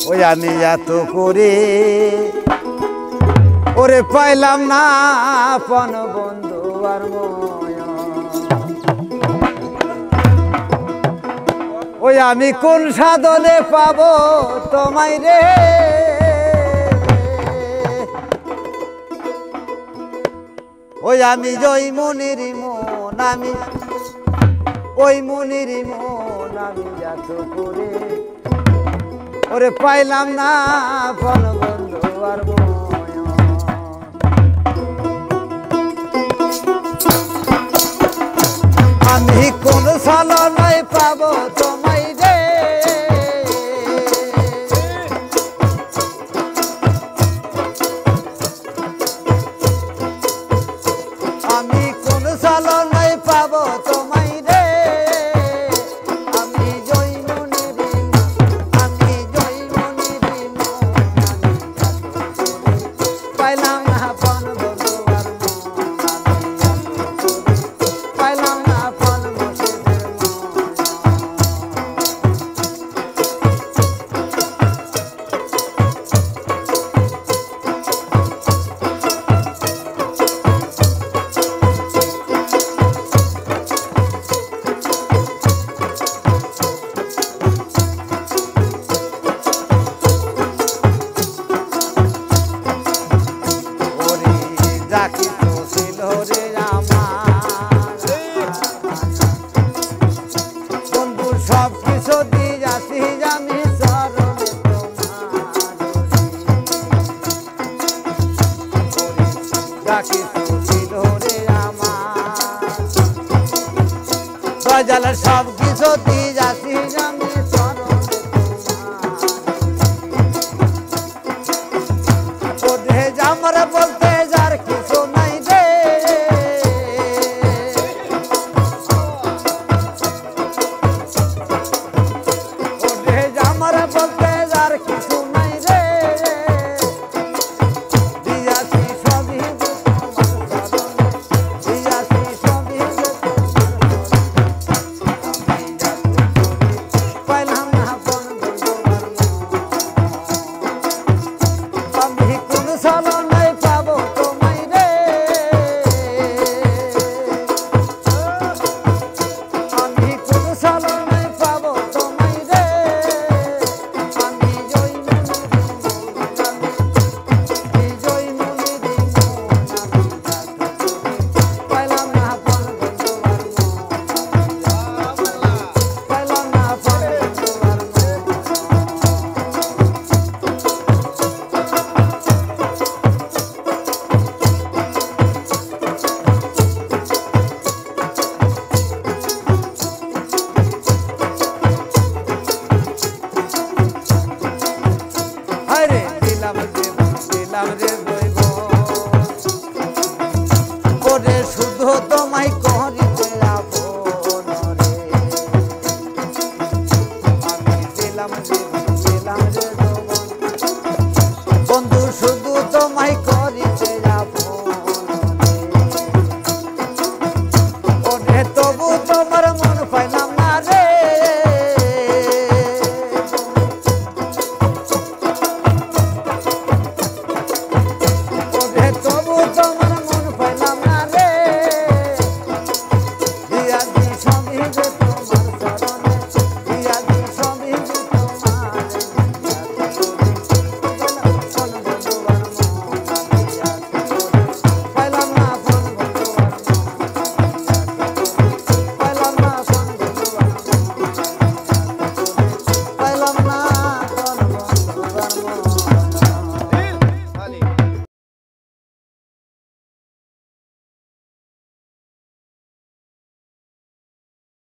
ওই আমি এত করে ওরে পাইলাম না আপন বন্ধু আর ওই আমি কোন সাধনে পাবো তোমায় রে ওই আমি জয় মনির মন আমি ওই মনির মন আমি এত করে ওরে পাইলাম না আপন বন্ধু আর আমি কোন সালনায় পাবো তোমায় রে আমি কোন সালনায় পাবো তোমায় রে আমি জয় মনির আমি জয় মনির পাইলাম না আপন বন্ধু আর পাইলাম না আপন সব কিছু দিয়ে যাচ্ছি আমি চরণে তোমার ছিল রে আমার সব কিছু দিয়ে যাচ্ছি আমি